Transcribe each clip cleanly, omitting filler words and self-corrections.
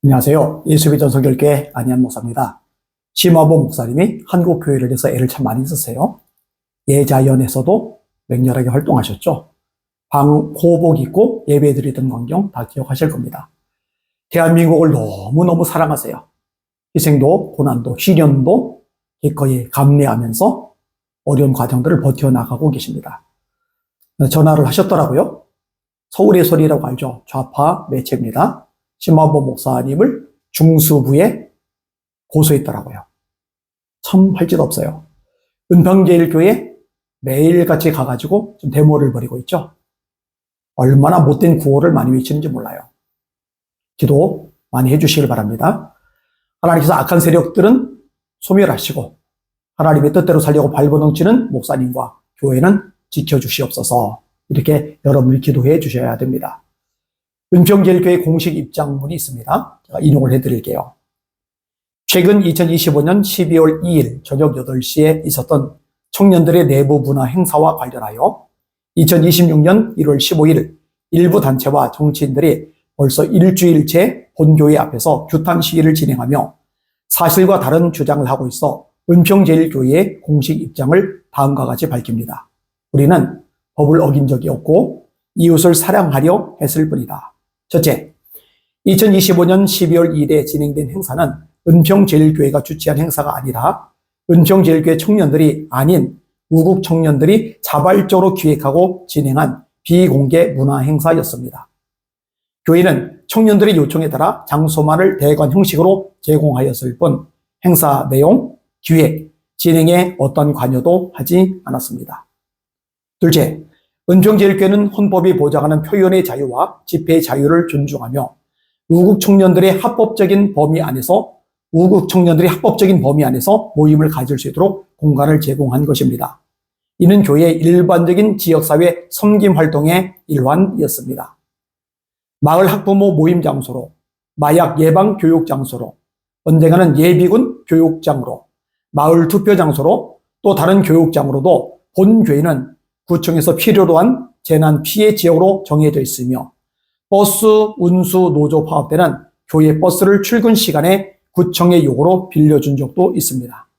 안녕하세요. 예수의 전성결교회 안희한 목사입니다. 심화보 목사님이 한국교회를 위해서 애를 참 많이 썼어요. 예자연에서도 맹렬하게 활동하셨죠. 방호복 입고 예배드리던 광경 다 기억하실 겁니다. 대한민국을 너무너무 사랑하세요. 희생도, 고난도, 시련도 기꺼이 감내하면서 어려운 과정들을 버텨나가고 계십니다. 전화를 하셨더라고요. 서울의 소리라고 알죠? 좌파 매체입니다. 심화보 목사님을 중수부에 고소했더라고요. 참 할 짓 없어요. 은평제일교회 매일같이 가가지고 좀 데모를 벌이고 있죠. 얼마나 못된 구호를 많이 외치는지 몰라요. 기도 많이 해주시길 바랍니다. 하나님께서 악한 세력들은 소멸하시고 하나님의 뜻대로 살려고 발버둥치는 목사님과 교회는 지켜주시옵소서. 이렇게 여러분이 기도해 주셔야 됩니다. 은평제일교회 공식 입장문이 있습니다. 제가 인용을 해드릴게요. 최근 2025년 12월 2일 저녁 8시에 있었던 청년들의 내부 문화 행사와 관련하여 2026년 1월 15일 일부 단체와 정치인들이 벌써 일주일째 본교회 앞에서 규탄 시위를 진행하며 사실과 다른 주장을 하고 있어 은평제일교회의 공식 입장을 다음과 같이 밝힙니다. 우리는 법을 어긴 적이 없고 이웃을 사랑하려 했을 뿐이다. 첫째, 2025년 12월 2일에 진행된 행사는 은평제일교회가 주최한 행사가 아니라 은평제일교회 청년들이 아닌 우국 청년들이 자발적으로 기획하고 진행한 비공개 문화 행사였습니다. 교회는 청년들의 요청에 따라 장소만을 대관 형식으로 제공하였을 뿐 행사 내용, 기획, 진행에 어떤 관여도 하지 않았습니다. 둘째, 은평제일교회는 헌법이 보장하는 표현의 자유와 집회의 자유를 존중하며 우국 청년들의 합법적인 범위 안에서 모임을 가질 수 있도록 공간을 제공한 것입니다. 이는 교회의 일반적인 지역사회 섬김 활동의 일환이었습니다. 마을 학부모 모임 장소로, 마약 예방 교육 장소로, 언젠가는 예비군 교육장으로, 마을 투표 장소로, 또 다른 교육장으로도 본 교회는 구청에서 필요로 한 재난 피해 지역으로 정해져 있으며 버스 운수 노조 파업 때는 교회 버스를 출근 시간에 구청의 요구로 빌려준 적도 있습니다.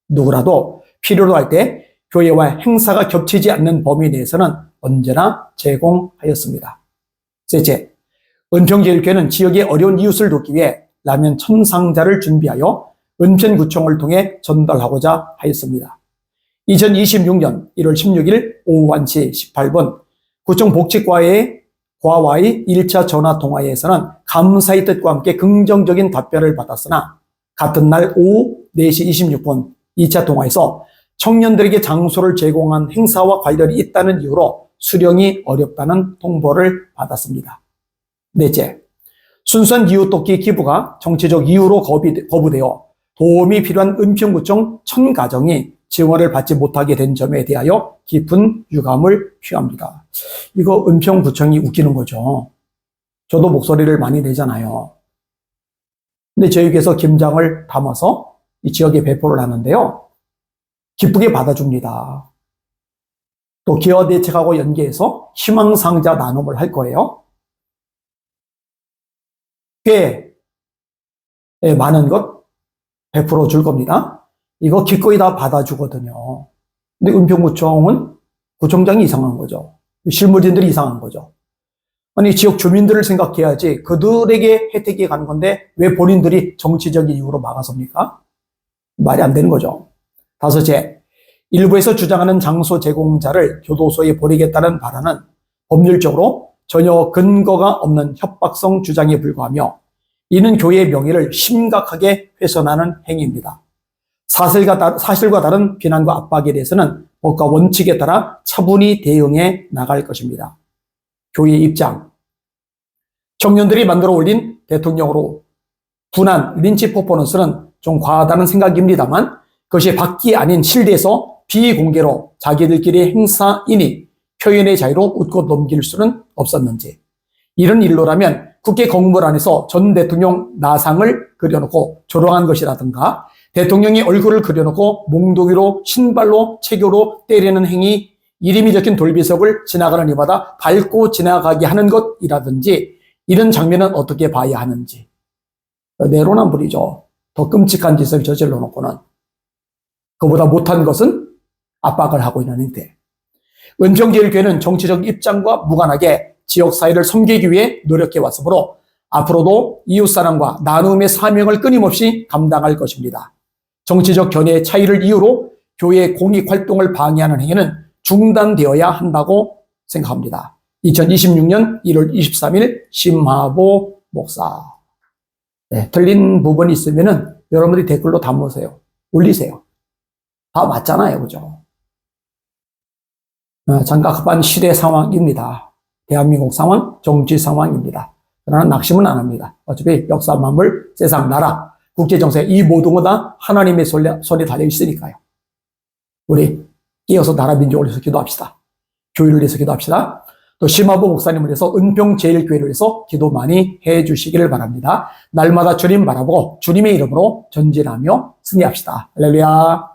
누구라도 필요로 할 때 교회와 행사가 겹치지 않는 범위 내에서는 언제나 제공하였습니다. 셋째, 은평제일교회는 지역의 어려운 이웃을 돕기 위해 라면 1000상자를 준비하여 은평구청을 통해 전달하고자 하였습니다. 2026년 1월 16일 오후 1시 18분 구청 복지과와의 1차 전화 통화에서는 감사의 뜻과 함께 긍정적인 답변을 받았으나 같은 날 오후 4시 26분 2차 통화에서 청년들에게 장소를 제공한 행사와 관련이 있다는 이유로 수령이 어렵다는 통보를 받았습니다. 넷째, 순수한 이웃돕기 기부가 정치적 이유로 거부되어 도움이 필요한 은평구청 1000가정이 지원을 받지 못하게 된 점에 대하여 깊은 유감을 표합니다. 이거 은평구청이 웃기는 거죠. 저도 목소리를 많이 내잖아요. 근데 저에게서 김장을 담아서 이 지역에 배포를 하는데요. 기쁘게 받아줍니다. 또 기여대책하고 연계해서 희망상자 나눔을 할 거예요. 꽤 많은 것 베풀어 줄 겁니다. 이거 기꺼이 다 받아주거든요. 근데 은평구청은 구청장이 이상한 거죠. 실무진들이 이상한 거죠. 아니, 지역 주민들을 생각해야지 그들에게 혜택이 가는 건데 왜 본인들이 정치적인 이유로 막아섭니까? 말이 안 되는 거죠. 다섯째, 일부에서 주장하는 장소 제공자를 교도소에 보내겠다는 발언은 법률적으로 전혀 근거가 없는 협박성 주장에 불과하며 이는 교회의 명예를 심각하게 훼손하는 행위입니다. 사실과 다른 비난과 압박에 대해서는 법과 원칙에 따라 차분히 대응해 나갈 것입니다. 교회의 입장, 청년들이 만들어 올린 대통령으로 분한 린치 퍼포먼스는 좀 과하다는 생각입니다만 그것이 밖이 아닌 실내에서 비공개로 자기들끼리 행사이니 표현의 자유로 웃고 넘길 수는 없었는지, 이런 일로라면 국회 건물 안에서 전 대통령 나상을 그려놓고 조롱한 것이라든가 대통령의 얼굴을 그려놓고 몽둥이로 신발로 체교로 때리는 행위, 이름이 적힌 돌비석을 지나가는 이마다 밟고 지나가게 하는 것이라든지 이런 장면은 어떻게 봐야 하는지, 내로남불이죠. 더 끔찍한 짓을 저질러 놓고는 그보다 못한 것은 압박을 하고 있는 행태. 은평제일교회는 정치적 입장과 무관하게 지역사회를 섬기기 위해 노력해 왔으므로 앞으로도 이웃사랑과 나눔의 사명을 끊임없이 감당할 것입니다. 정치적 견해의 차이를 이유로 교회의 공익활동을 방해하는 행위는 중단되어야 한다고 생각합니다. 2026년 1월 23일 심하보 목사. 네, 틀린 부분이 있으면은 여러분들이 댓글로 담으세요. 올리세요. 다 맞잖아요. 그죠? 장각급한 시대 상황입니다. 대한민국 상황, 정치 상황입니다. 그러나 낙심은 안 합니다. 어차피 역사, 만물, 세상, 나라, 국제정세 이 모든 거 다 하나님의 손에 달려 있으니까요. 우리 이어서 나라 민족을 위해서 기도합시다. 교회를 위해서 기도합시다. 또 심화보 목사님을 위해서 은평제일교회를 위해서 기도 많이 해 주시기를 바랍니다. 날마다 주님 바라보고 주님의 이름으로 전진하며 승리합시다. 할렐루야.